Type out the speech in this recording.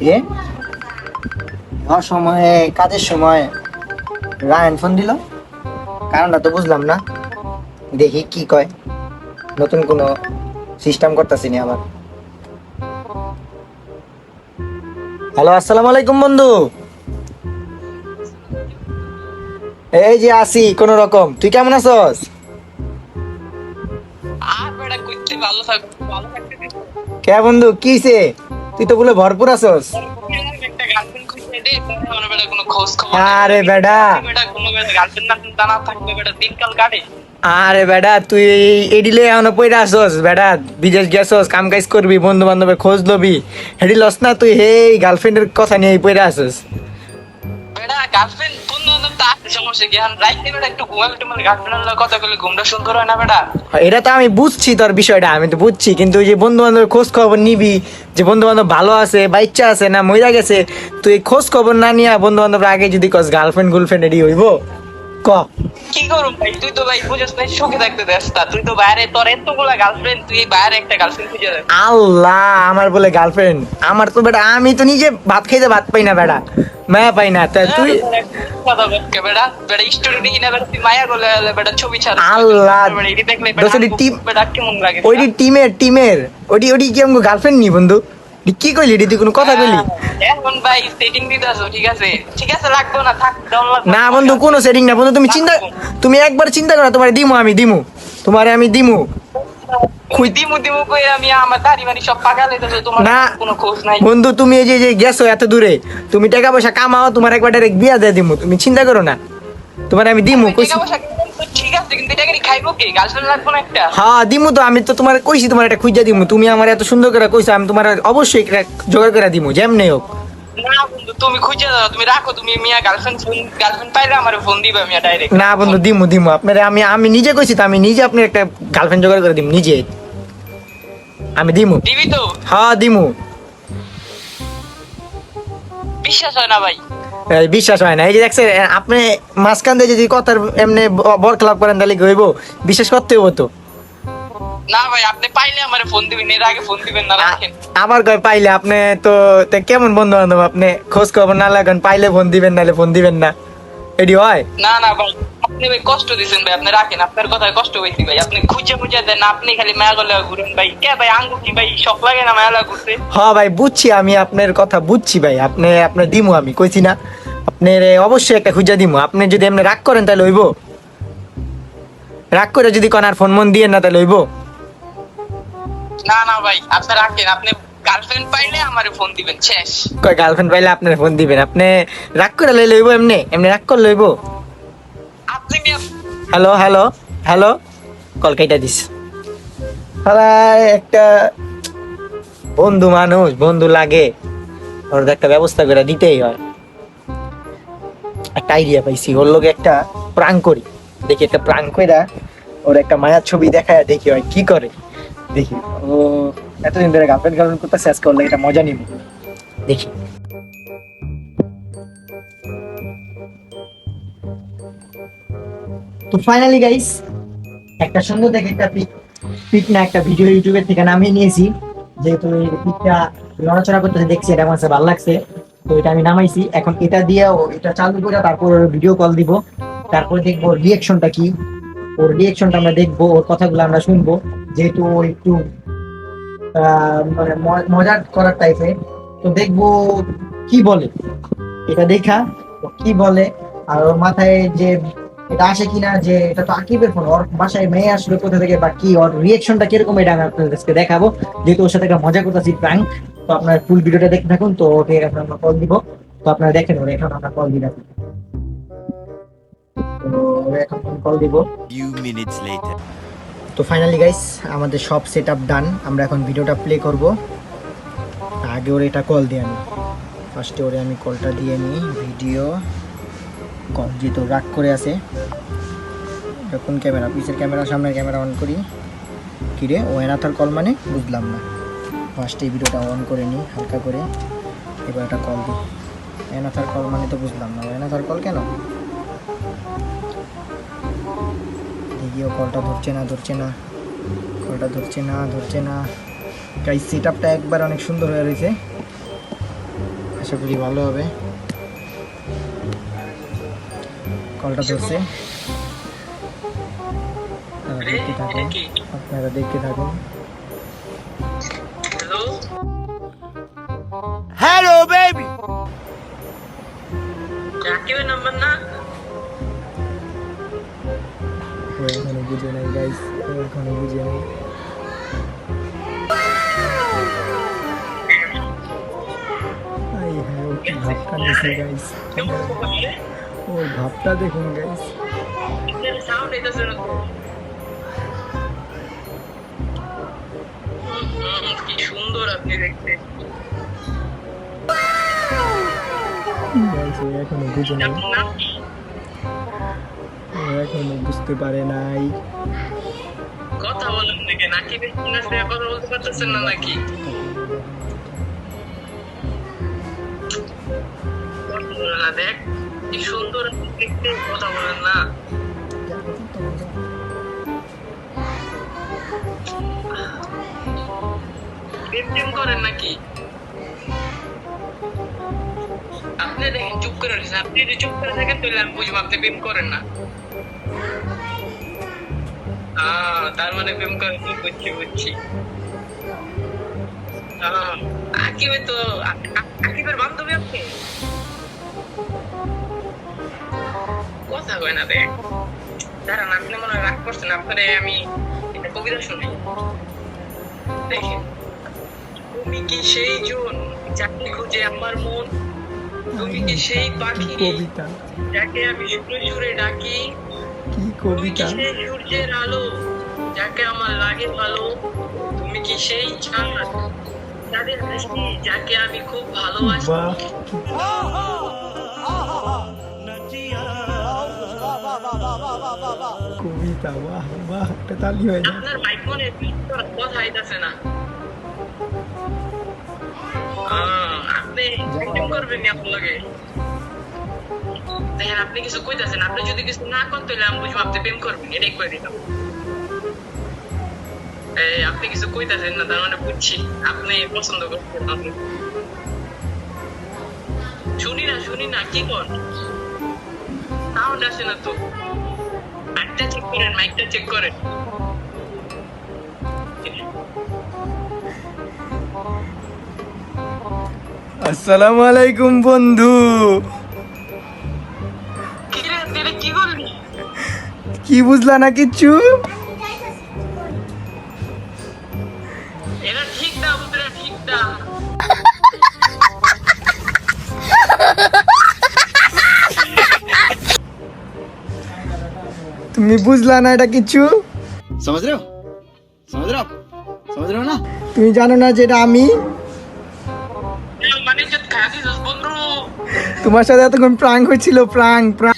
এ সময়ে কাজের সময় রায়ন ফোন দিল, কারণটা তো বুঝলাম না। দেখি কি কয়, নতুন কোনো সিস্টেম করতেছি নি আবার। হ্যালো, আসসালামু আলাইকুম বন্ধু। এই যে আসি কোন রকম, তুই কেমন আছস? আর বেটা কইতে ভালো থাকবে, ভালো থাকতে দিস। কে বন্ধু কিছে? তুই তো বলে ভরপুর আছস। একটা গার্লফ্রেন্ড খুঁজে দে, তাহলে বেটা কোনো খোঁজ খবর নাই। আরে বেটা, বেটা কোনো বেটা গার্লফ্রেন্ড না জানা থাকবে, বেটা দিনকাল কাটে। আরে বেটা তুই এডিলে এখনো পয়রা আসস বেটা। বিদেশ গেছস, কাম কাজ করবি, বন্ধু বান্ধবের খোঁজ লবি, হেডি লস না তুই? হে গার্লফ্রেন্ডের কথা নিয়ে পয়রা আসস। বেটা গার্লফ্রেন্ড বন্ধু বান্ধব তো আছে, সমস্যা কি? এখন রাইতে বেটা একটু ঘুমাবে, একটু মানে গার্লফ্রেন্ডের কথা বলে ঘুমটা সুন্দর হয় না বেটা? এটা তো আমি বুঝছি, তোর বিষয়টা আমি তো বুঝছি, কিন্তু ওই যে বন্ধু বান্ধবের খোঁজ খবর নিবি, যে বন্ধু বান্ধব ভালো আছে, বাচ্চা আছে না মইরা গেছে, তুই খোঁজ খবর না নিয়া বন্ধু বান্ধবের আগে যদি কস গার্লফ্রেন্ড গুলফ্রেন্ড এডি হইব? ক। কি করুম ভাই, তুই তো ভাই বুঝছ না, সুখে থাকতে দেস তা। তুই তো বাইরে, তোর এতগুলা গার্লফ্রেন্ড, তুই বাইরে একটা গার্লফ্রেন্ড খুঁজে দে। আল্লাহ, আমার বলে গার্লফ্রেন্ড? আমার তো বেটা, আমি তো নিজে ভাত খাইতে ভাত পাই না বেটা, মায়া পাই না, তা তুই? কথা বলকে বেটা, বেটা স্টোরি কিনা বেটা, তুই মায়া গলে বেটা ছবি ছাড়। আল্লাহ, বেটা এটি দেখলে দোষেরই টিম, বেটা কেমন লাগে? ওইটি টিমের ওটি কি আমগো গার্লফ্রেন্ড নি বন্ধু? কি কইলি রে, তুই কোনো কথা কইলি? এখন ভাই সেটিং দিতেছো, ঠিক আছে ঠিক আছে, লাগবে না, থাক ডাউনলোড। না বন্ধু, কোনো সেটিং না বন্ধু, তুমি একবার চিন্তা করো, তোমার দিমু, আমি দিমু, তোমারে আমি দিমু। খুই দিমু দিমু কই আমি আমার দাড়ি মারি সব পাকালে তো, তোমার না কোনো খোঁজ নাই। বন্ধু, তুমি এই যে গেছো এত দূরে, তুমি টাকা পয়সা কামাও, তোমার একবার ডাইরেক্ট বিয়া দিয়ে দিমু, তুমি চিন্তা করো না, তোমার আমি দিমু কইছি। টাকা পয়সা তো ঠিক আছে, কিন্তু এটা কি খাইবো কি? গার্লফ্রেন্ড লাগবে না একটা? হ্যাঁ দিমু তো, আমি তো তোমার কইছি তোমার একটা খুঁজা দিমু, তুমি আমার এত সুন্দর করে কইছো, আমি তোমার অবশ্যই একটা জোগাড় করে দিমু যেমনি হোক। না বন্ধু, তুমি খুঁজে দাও, তুমি রাখো, তুমি মিয়া গার্লফ্রেন্ড পাইলে আমার ফোন দিবে মিয়া ডাইরেক্ট। না বন্ধু, দিমু দিমু আপনারে, আমি আমি নিজে কইছি তো, আমি নিজে আপনার একটা গার্লফ্রেন্ড জোগাড় করে দিমু নিজে, আমি দিমু। দিবি তো? হ্যাঁ দিমু। বিশ্বাস হয় না ভাই? এই বিশ্বাস হয় না, এই যে দেখছেন আপনি মাঝখান দিয়ে যদি কথার এমনি বর খেলাপ করেন তাহলে কি হইব? বিশ্বাস করতে হইব তো। না ভাই, আপনি পাইলে আমার ফোন দিবেন, এর আগে ফোন দিবেন না, রাখেন। আবার কয় পাইলে? আপনি তো তা কেমন বন্ধু বান্ধব? আপনি খোঁজ খবর না লাগান, পাইলে ফোন দিবেন, নাহলে ফোন দিবেন না, এডি হয়? না না ভাই, আপনি ভাই কষ্ট দিচ্ছেন ভাই, আপনি রাখেন, আপনার কথায় কষ্ট হয়েছি ভাই। আপনি খুঁজে খুঁজে দেন, আপনি খালি মায়া গলে ঘুরেন ভাই। কে ভাই আঙ্গু কি ভাই শখ লাগে না মায়া লাগা ঘুরতে? হ্যাঁ ভাই বুঝছি, আমি আপনার কথা বুঝছি ভাই, আপনি আপনার দিমু, আমি কইছি না আপনার অবশ্যই একটা খুঁজা দিমু। আপনি যদি এমনি রাগ করেন তাহলে হইব? রাগ করে যদি কোন আর ফোন মন দিয়ে না তাহলে হইব? না না ভাই, আপনি রাখেন, আপনি গার্লফ্রেন্ড পাইলে আমারে ফোন দিবেন, শেষ। কয় গার্লফ্রেন্ড পাইলে আপনার ফোন দিবেন? আপনি রাগ করে লইলে হইব? এমনি এমনি রাগ করলে হইব? আপনি মিয়া হ্যালো হ্যালো হ্যালো, কল কেটে দিস। একটা বন্ধু মানুষ, বন্ধু লাগে, ওর তো একটা ব্যবস্থা করে দিতেই হয়। একটা আইডিয়া পাইছি, ওর লোকে একটা প্রাঙ্ক করি, দেখি একটা প্রাঙ্ক কইরা ওর একটা মায়ার ছবি দেখায়, দেখি হয় কি করে। দেখি ও এতদিন ধরে গার্লফ্রেন্ড করতেছে, আজকে ওর লাগে একটা মজা নিব, দেখি। তো ফাইনালি গাইস, একটা সুন্দর দেখে একটা পিক না একটা ভিডিও ইউটিউবের থেকে নামিয়ে নিয়েছি, যেহেতু এই পিকটা নড়াচড়া করতেছে দেখছি, এটা আমার কাছে ভালো লাগছে, তো এটা আমি নামাইছি। এখন এটা দিয়ে এটা চালু করে তারপর ভিডিও কল দিব, তারপর দেখবো রিয়েকশনটা কি, ওর রিয়েকশনটা আমরা দেখবো, ওর কথাগুলো আমরা শুনবো, যেহেতু ও একটু মানে মজার করার টাইপের, তো দেখবো কি বলে, এটা দেখা ও কি বলে, আর ওর মাথায় যে এটা আসে কিনা, যে এটা তো আকিবের ফোন, ওর বাসায় মেয়ে আসলো কোথা থেকে বা কি, ওর রিয়েকশনটা কিরকম, এটা আমি আপনাদেরকে দেখাবো, যেহেতু ওর সাথে একটা মজা করতেছি প্র্যাঙ্ক। তো আপনার ফুল ভিডিওটা দেখতে থাকুন। তো ওকে এখন আমরা কল দিব, তো আপনারা দেখেন, ওরা এখন আমরা কল দিলাম, তো ওরা এখন কল দিব। Few minutes later. তো ফাইনালি গাইস, আমাদের সব সেট আপ ডান, আমরা এখন ভিডিওটা প্লে করব। আগে ওর এটা কল দিয়ে আমি, ফার্স্টে ওরে আমি কলটা দিয়ে নিই, ভিডিও কল, যেহেতু রাগ করে আছে। কোন ক্যামেরা, পিছের ক্যামেরা সামনের ক্যামেরা অন করি, কিরে ও এনাথার কল মানে বুঝলাম না। ফার্স্টে এই ভিডিওটা অন করে নিই হালকা করে, এবার একটা কল দিই। এনাথার কল মানে তো বুঝলাম না, এনাথার কল কেন? দেখিও কলটা ধরছে না, কলটা ধরছে না। গাইস সেট আপটা একবার অনেক সুন্দর হয়ে রয়েছে। আশা করি ভালো হবে। কলটা ধরছে, দেখতে থাকুন, আপনারা দেখতে থাকুন। Hello, Hello, baby. রাকিবের নাম্বার না? ও এখনো বুঝে নাই গাইস, ও এখনো বুঝে নাই। আই হ্যাঁ, ও কি ভাবটা নিয়েছে গাইস, ওর ভাবটা দেখুন গাইস। সাউন্ড এটাছে না তো। কি সুন্দর আপনি দেখতে। গাইস ও এখনো বুঝে নাই, আপনার নাম কি? ও এখনো বুঝতে পারে নাই। কথা বলেন নাকি? নাকি বেশি না সে কথা বলতে পারতেছেন না নাকি? কথা বলেন না, দেখ কি সুন্দর আপনি দেখতে, কথা বলেন না। প্রেম টেম করেন নাকি? আপনি দেখেন চুপ করে রয়েছেন, আপনি যদি চুপ করে থাকেন তাহলে আমি বুঝবো আপনি প্রেম করেন না। তার মানে প্রেম করেন, বুঝছি বুঝছি। আকিবের তো আকিবের বান্ধবী আপনি? কথা কয় না দেখ, দাঁড়ান আপনি মনে হয় রাগ করছেন, আপনারে আমি একটা কবিতা শুনি। দেখেন, তুমি কি সেই জন যাকে খুঁজে আমার মন, তুমি কি সেই পাখি কবিতা, যাকে আমি সুরে সুরে ডাকি, কি তুমি কি কবিতা, সেই সূর্যের আলো যাকে আমার লাগে ভালো, তুমি কি সেই চাঁদ যাদের হাসি যাকে আমি খুব ভালোবাসি। বাহ কবিতা, বাহ বাহ, একটা তালি হয়ে যায়। আপনার মাইক মনে কথা আইতাছে না। আপনি acting করবেন নি আপনার লগে। দেখেন আপনি কিছু কইতাছেন, আপনি যদি কিছু না করেন তাহলে আমি বুঝবো আপনি প্রেম করবেন, এটাই কই দিলাম। আপনি কিছু কইতাছেন না, তার মানে বুঝছি আপনি পছন্দ করছেন আমাকে। শুনি না কি কর, সাউন্ড আসে না তো। মাইকটা চেক করেন, মাইকটা চেক করেন। আসসালামু আলাইকুম বন্ধু। কি রে তুই কি করলি? কি বুঝলা না কিচ্ছু? এটা ঠিক না বুঝলে, ঠিক না। তুমি বুঝলা না এটা কিচ্ছু? समझ रहे हो आप समझ रहे हो ना। তুমি জানো না যে এটা আমি? মানে যে খায়া দিছিস বন্ধু। তোমার সাথে এতক্ষণ প্রাঙ্ক হয়েছিল, প্রাঙ্ক প্রাঙ্ক।